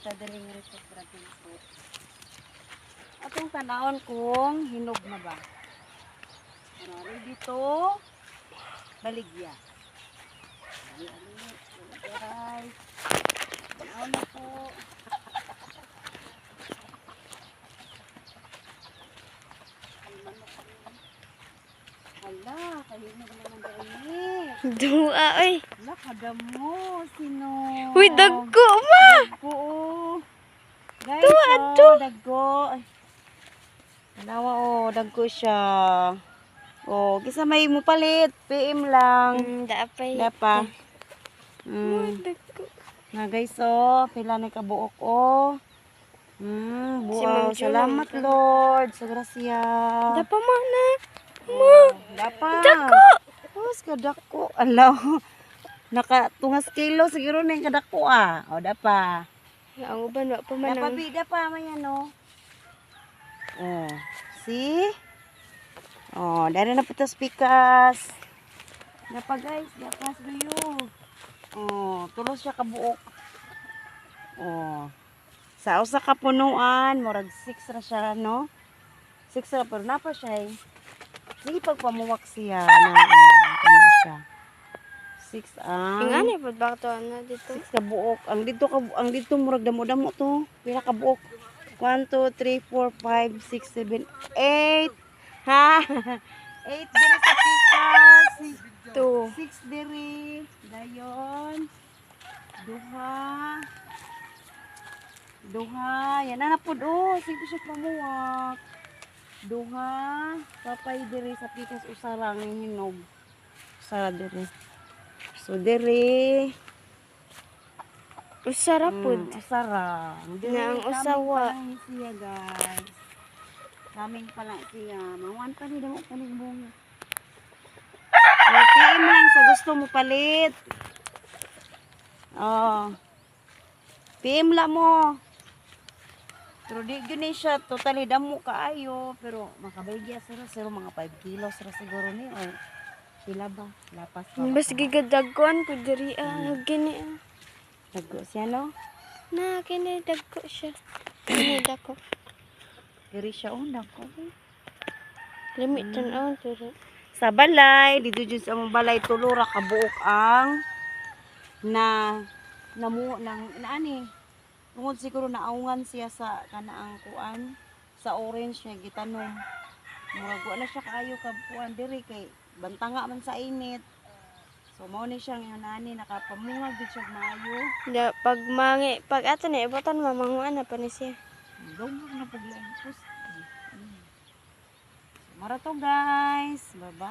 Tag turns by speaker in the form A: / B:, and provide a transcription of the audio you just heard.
A: ta diri nga restaurant ko. Atong tanawon kung hinog na ba. Ano dito? Baligya. Guys. Tanawon na po. Hala, kahinog naman dahil.
B: Dua, oy.
A: Hala, kadamo. Sino?
B: Uy, dagko, ma!
A: Dagko, oh. Guys,
B: Tuwa,
A: oh, dagko. Ay. Dalawa, oh, dagko siya. Oh, kisa may mo palit. PM lang.
B: Daapay.
A: Dapa.
B: Dagko.
A: Na guys, oh, pila na kabuok, oh. Buaw.
B: Ma'am
A: Salamat,
B: Julie.
A: Lord. Sa grasya.
B: Dapa mo na.
A: Dapa.
B: Dako!
A: Tapos kadako. Alaw. Nakatungas kilo siguro na yung kadako, ah. O, dapa.
B: Ang uban, wa pa man
A: Dapa,
B: ang...
A: bida pa, mayan, oh. Oh. See? Oh, dari na pitas pikas. Dapa, guys. Dapa, sayo. Oh, tulos siya kabuok. Oh. Sa usa ka punuan, murag 6 ra siya, no? 6 ra, pero napa siya, eh. Sige, pagpamuwak siya, na siya. 6 ang...
B: Ang ani po, bakit na dito?
A: 6 ka buok. Ang dito murag damo-damo to. Pila ka buok? 1 2 3 4 5 6 7 8. Ha? 8 diri sa pikas.
B: 2.
A: 6 diri. Dayon. Duha. Yan na pud, oh. Sige siya pamuwak. Duha. Papay diri sa pikas usarang hinog. Usara diri. So diri.
B: Usara po.
A: Usara.
B: Na ang usawa.
A: Kaming pa lang siya, guys. Kaming pa lang siya. Mawan pa ni damo pa ni bunga. PM lang sa gusto mo palit. Oh. PM lang mo. Pero di gani siya totally damo kaayo, pero makabaygya sira mga 5 kilos sira siguro ni o pila ba? Lapas ba?
B: Bas gigadagkuan po diri gini.
A: Dagko siya, no?
B: Na kini dagko siya. Kini dako.
A: Diri siya dagko.
B: Limit tan diri.
A: Sa balay, dito dyan sa among balay tulura ka buok ang naani. Tungod siguro naungan siya sa kanaang kuan sa orange niya gitanom. Murag wa na siya kaayo ka kuan diri kay bantanga man sa init. So mao ni siya ngayon ani nakapamungag gid siya maayo.
B: Da pag ato ni ibotan mamanguan na pa ni siya.
A: Gawag na paglampos. Mara to guys. Bye-bye.